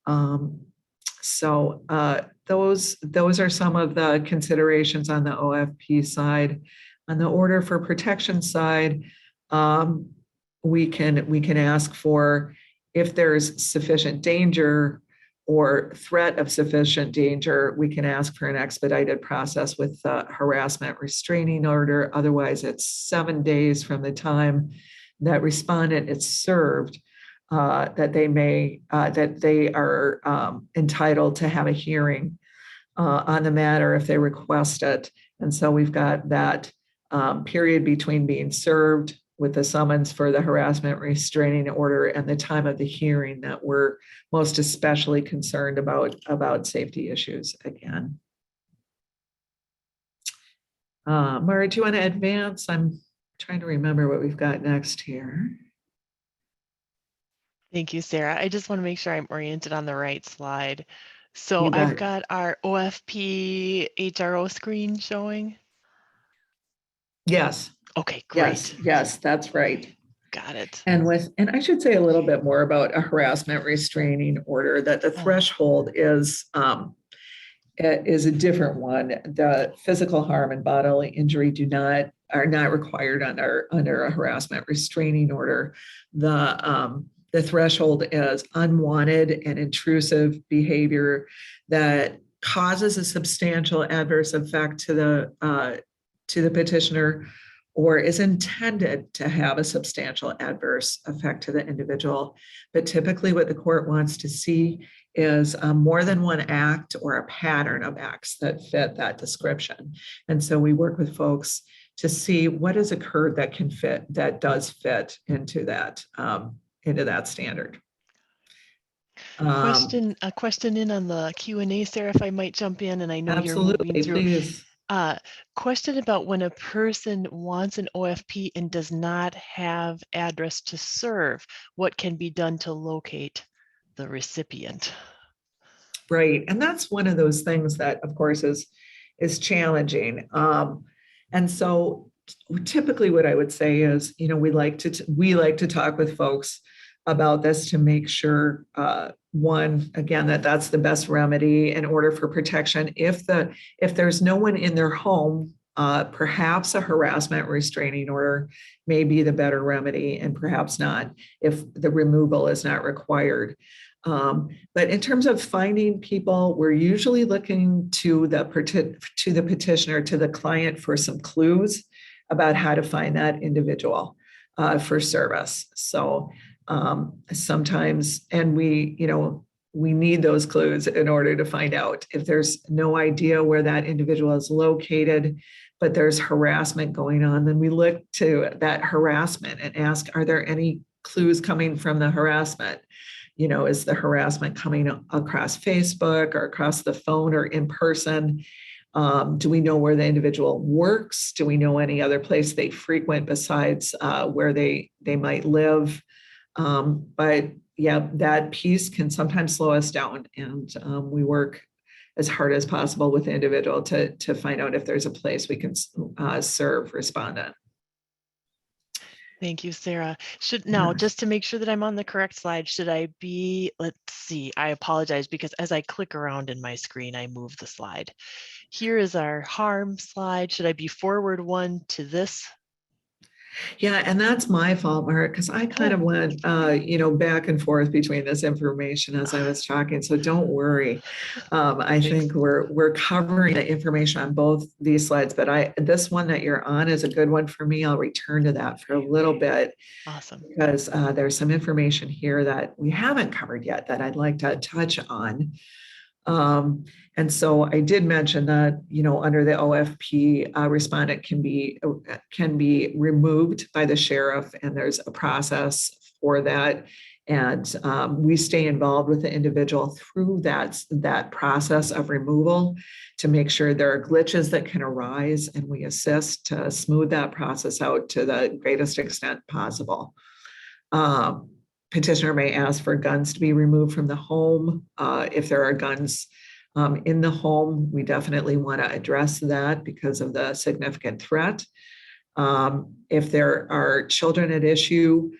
Those are some of the considerations on the OFP side. On the order for protection side, we can ask for if there's sufficient danger or threat of sufficient danger, we can ask for an expedited process with harassment restraining order. Otherwise, it's 7 days from the time that respondent is served that they are entitled to have a hearing on the matter if they request it. And so we've got that period between being served with the summons for the harassment restraining order and the time of the hearing that we're most especially concerned about safety issues again. Mara, do you want to advance? I'm trying to remember what we've got next here.
Thank you, Sarah. I just want to make sure I'm oriented on the right slide. So I've got our OFP HRO screen showing.
Yes.
Okay, great.
Yes, that's right.
Got it.
And I should say a little bit more about a harassment restraining order, that the threshold is a different one. The physical harm and bodily injury are not required under a harassment restraining order. The threshold is unwanted and intrusive behavior that causes a substantial adverse effect to the petitioner or is intended to have a substantial adverse effect to the individual. But typically what the court wants to see is more than one act or a pattern of acts that fit that description. And so we work with folks to see what has occurred that does fit into that standard.
A question in on the Q&A, Sarah, if I might jump in, and I know
absolutely,
you're moving through.
Please.
Question about when a person wants an OFP and does not have address to serve, what can be done to locate the recipient?
Right, and that's one of those things that, of course, is challenging. And so, typically, what I would say is, we like to talk with folks about this to make sure, one, again, that's the best remedy in order for protection. If there's no one in their home, perhaps a harassment restraining order may be the better remedy, and perhaps not if the removal is not required. But in terms of finding people, we're usually looking to the petitioner, to the client, for some clues about how to find that individual for service. So sometimes, and we need those clues in order to find out. If there's no idea where that individual is located, but there's harassment going on, then we look to that harassment and ask, are there any clues coming from the harassment? Is the harassment coming across Facebook or across the phone or in person? Do we know where the individual works? Do we know any other place they frequent besides where they might live? But yeah, that piece can sometimes slow us down, and we work as hard as possible with the individual to find out if there's a place we can serve respondent.
Thank you, Sarah. Just to make sure that I'm on the correct slide, should I be, let's see, I apologize because as I click around in my screen, I move the slide. Here is our harm slide. Should I be forward one to this?
Yeah, and that's my fault, Mark, because I kind of went, back and forth between this information as I was talking. So don't worry. I think we're covering the information on both these slides, but this one that you're on is a good one for me. I'll return to that for a little bit.
Awesome.
Because there's some information here that we haven't covered yet that I'd like to touch on. And so I did mention that, under the OFP, respondent can be removed by the sheriff, and there's a process for that. And we stay involved with the individual through that process of removal to make sure there are glitches that can arise, and we assist to smooth that process out to the greatest extent possible. Petitioner may ask for guns to be removed from the home. If there are guns in the home, we definitely want to address that because of the significant threat. If there are children at issue,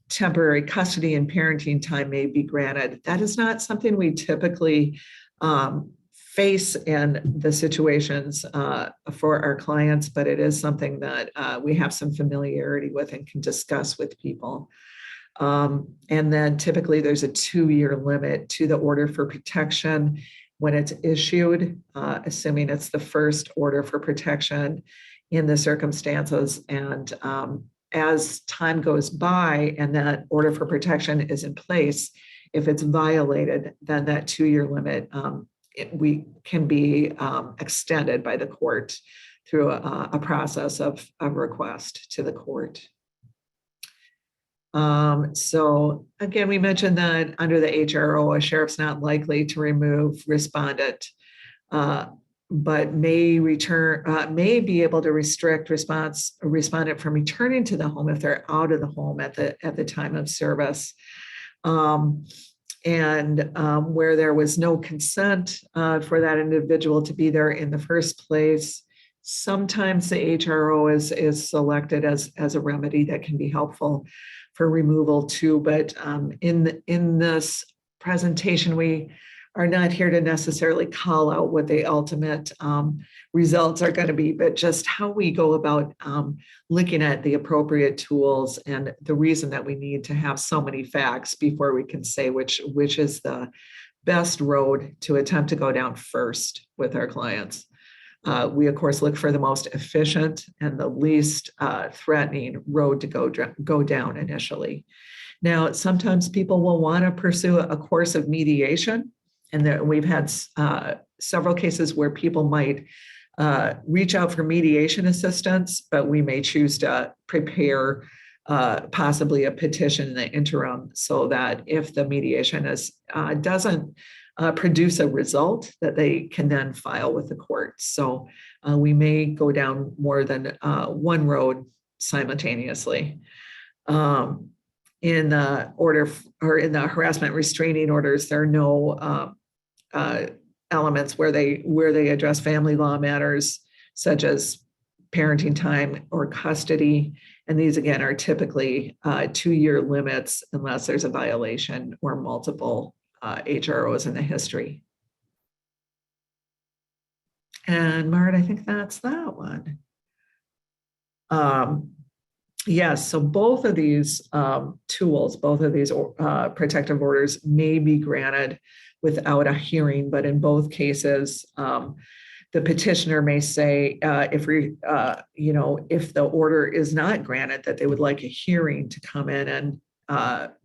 temporary custody and parenting time may be granted. That is not something we typically face in the situations for our clients, but it is something that we have some familiarity with and can discuss with people. And then typically there's a 2-year limit to the order for protection when it's issued, assuming it's the first order for protection in the circumstances. And as time goes by and that order for protection is in place, if it's violated, then that 2-year limit we can be extended by the court through a process of request to the court. So again, we mentioned that under the HRO, a sheriff's not likely to remove respondent, but may be able to restrict respondent from returning to the home if they're out of the home at the time of service. Where there was no consent for that individual to be there in the first place, sometimes the HRO is selected as a remedy that can be helpful for removal too. But in this presentation, we are not here to necessarily call out what the ultimate results are going to be, but just how we go about looking at the appropriate tools and the reason that we need to have so many facts before we can say which is the best road to attempt to go down first with our clients. We, of course, look for the most efficient and the least threatening road to go down initially. Now, sometimes people will want to pursue a course of mediation, and we've had several cases where people might reach out for mediation assistance, but we may choose to prepare possibly a petition in the interim so that if the mediation doesn't produce a result, that they can then file with the court. So we may go down more than one road simultaneously. In the order or in the harassment restraining orders, there are no elements where they address family law matters such as parenting time or custody. And these again are typically 2-year limits unless there's a violation or multiple HROs in the history. And Mart, I think that's that one. Yes, so both of these tools, both of these protective orders may be granted without a hearing, but in both cases, the petitioner may say if the order is not granted, that they would like a hearing to come in and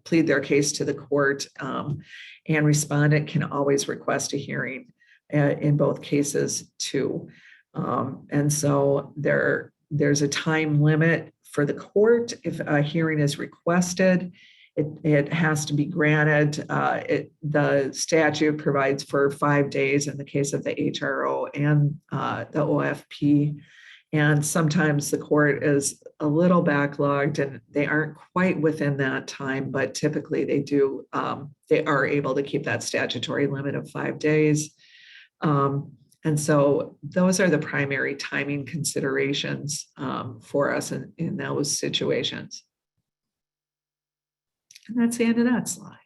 plead their case to the court, and respondent can always request a hearing in both cases too. And so there's a time limit for the court. If a hearing is requested, it has to be granted. The statute provides for 5 days in the case of the HRO and the OFP. And sometimes the court is a little backlogged and they aren't quite within that time, but typically they are able to keep that statutory limit of 5 days. And so those are the primary timing considerations for us in those situations. And that's the end of that slide.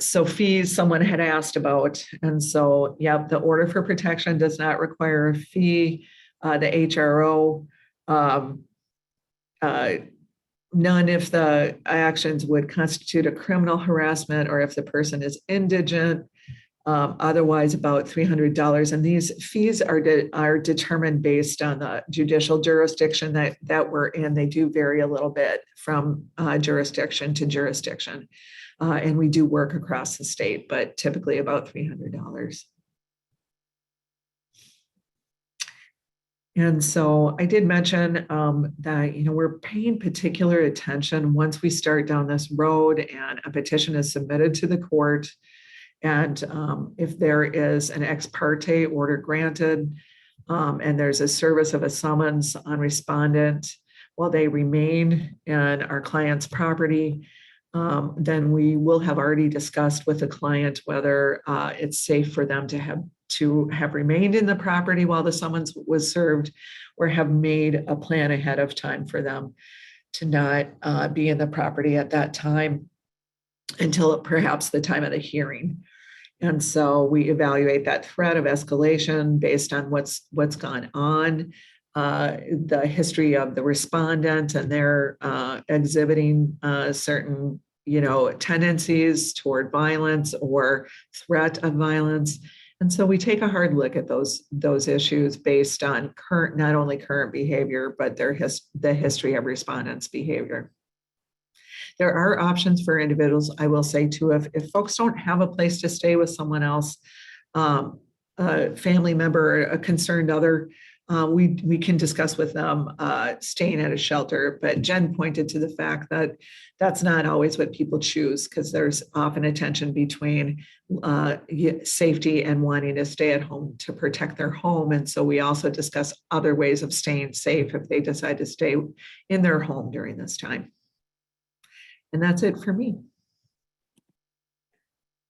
So fees, someone had asked about, and so, yep, the order for protection does not require a fee. The HRO, none if the actions would constitute a criminal harassment or if the person is indigent. Otherwise about $300. And these fees are determined based on the judicial jurisdiction that we're in. They do vary a little bit from jurisdiction to jurisdiction. And we do work across the state, but typically about $300. And so I did mention that, we're paying particular attention once we start down this road and a petition is submitted to the court. And if there is an ex parte order granted, and there's a service of a summons on respondent while they remain in our client's property, then we will have already discussed with the client whether it's safe for them to have remained in the property while the summons was served, or have made a plan ahead of time for them to not be in the property at that time until perhaps the time of the hearing. And so we evaluate that threat of escalation based on what's gone on, the history of the respondent, and their exhibiting certain, tendencies toward violence or threat of violence. And so we take a hard look at those issues based on not only current behavior, but the history of respondents' behavior. There are options for individuals. I will say too, if folks don't have a place to stay with someone else, a family member, a concerned other, we can discuss with them staying at a shelter. But Jen pointed to the fact that that's not always what people choose, because there's often a tension between safety and wanting to stay at home to protect their home. And so we also discuss other ways of staying safe if they decide to stay in their home during this time. And that's it for me.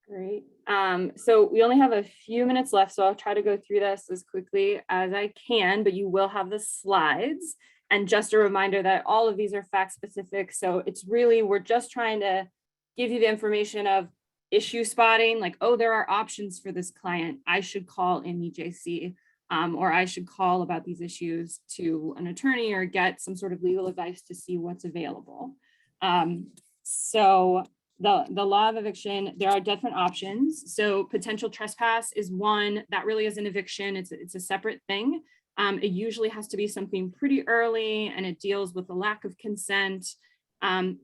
Great. So we only have a few minutes left, so I'll try to go through this as quickly as I can, but you will have the slides. And just a reminder that all of these are fact specific. So it's really, we're just trying to give you the information of issue spotting, like, oh, there are options for this client. I should call MEJC, or I should call about these issues to an attorney or get some sort of legal advice to see what's available. So the law of eviction, there are different options. So potential trespass is one that really is an eviction. It's a separate thing. It usually has to be something pretty early, and it deals with the lack of consent.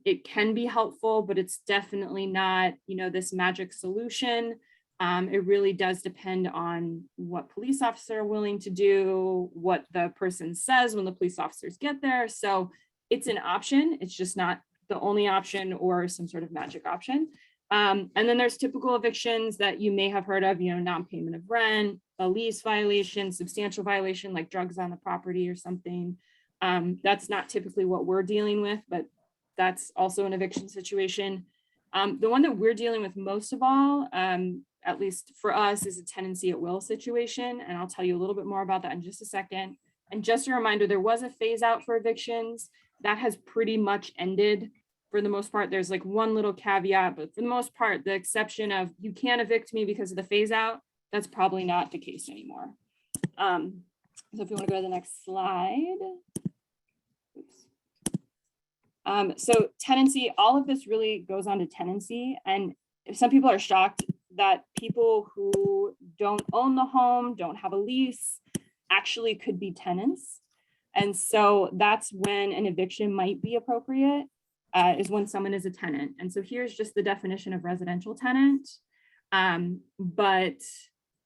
It can be helpful, but it's definitely not, this magic solution. It really does depend on what police officer are willing to do, what the person says when the police officers get there. So it's an option. It's just not the only option or some sort of magic option. And then there's typical evictions that you may have heard of, non-payment of rent, a lease violation, substantial violation like drugs on the property or something. That's not typically what we're dealing with, but that's also an eviction situation. The one that we're dealing with most of all, at least for us, is a tenancy at will situation. And I'll tell you a little bit more about that in just a second. And just a reminder, there was a phase out for evictions that has pretty much ended. For the most part, there's like one little caveat, but for the most part, the exception of you can't evict me because of the phase out, that's probably not the case anymore. So if you want to go to the next slide. Oops. So tenancy, all of this really goes on to tenancy. And some people are shocked that people who don't own the home, don't have a lease, actually could be tenants. And so that's when an eviction might be appropriate. Is when someone is a tenant. And so here's just the definition of residential tenant. But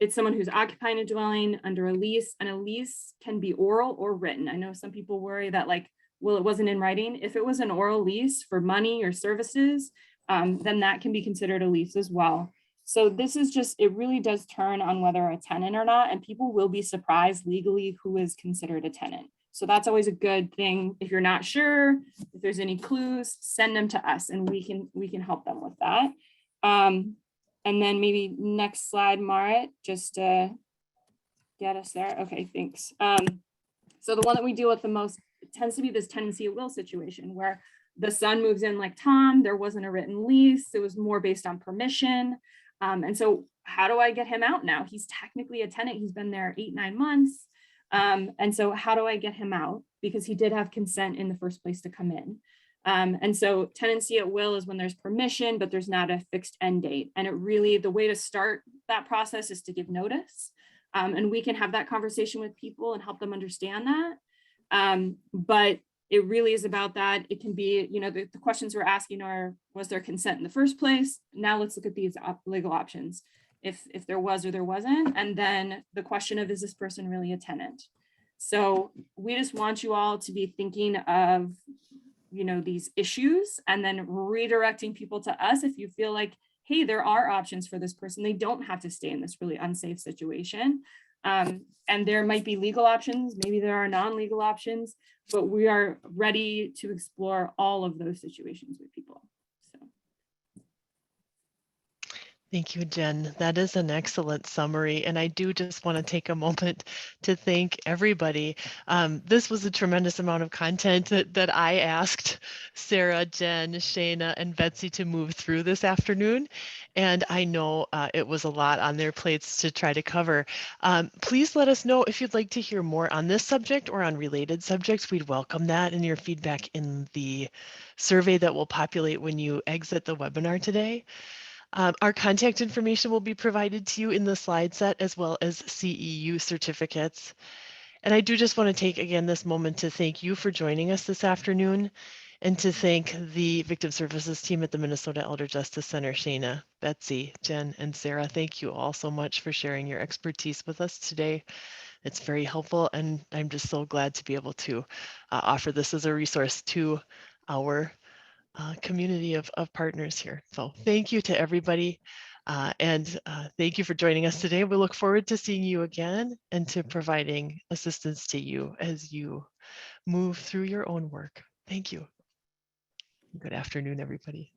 it's someone who's occupying a dwelling under a lease, and a lease can be oral or written. I know some people worry that it wasn't in writing. If it was an oral lease for money or services, then that can be considered a lease as well. So this is just, it really does turn on whether a tenant or not, and people will be surprised legally who is considered a tenant. So that's always a good thing. If you're not sure, if there's any clues, send them to us and we can help them with that. And then maybe next slide, Marit, just to get us there. Okay, thanks. So the one that we deal with the most tends to be this tenancy at will situation where the son moves in like Tom, there wasn't a written lease. It was more based on permission. And so how do I get him out now? He's technically a tenant. He's been there 8-9 months. And so how do I get him out? Because he did have consent in the first place to come in. And so tenancy at will is when there's permission, but there's not a fixed end date. And it really, the way to start that process is to give notice. And we can have that conversation with people and help them understand that. But it really is about that. It can be, the questions we're asking are, was there consent in the first place? Now let's look at these legal options. If there was or there wasn't, and then the question of, is this person really a tenant? So we just want you all to be thinking of, these issues and then redirecting people to us if you feel like, hey, there are options for this person. They don't have to stay in this really unsafe situation. And there might be legal options, maybe there are non-legal options, but we are ready to explore all of those situations with people. So.
Thank you, Jen. That is an excellent summary. And I do just want to take a moment to thank everybody. This was a tremendous amount of content that I asked Sarah, Jen, Shayna, and Betsy to move through this afternoon. And I know it was a lot on their plates to try to cover. Please let us know if you'd like to hear more on this subject or on related subjects. We'd welcome that and your feedback in the survey that will populate when you exit the webinar today. Our contact information will be provided to you in the slide set, as well as CEU certificates. And I do just want to take again this moment to thank you for joining us this afternoon, and to thank the Victim Services team at the Minnesota Elder Justice Center, Shayna, Betsy, Jen, and Sarah. Thank you all so much for sharing your expertise with us today. It's very helpful, and I'm just so glad to be able to offer this as a resource to our community of partners here. So thank you to everybody. And thank you for joining us today. We look forward to seeing you again and to providing assistance to you as you move through your own work. Thank you. Good afternoon, everybody.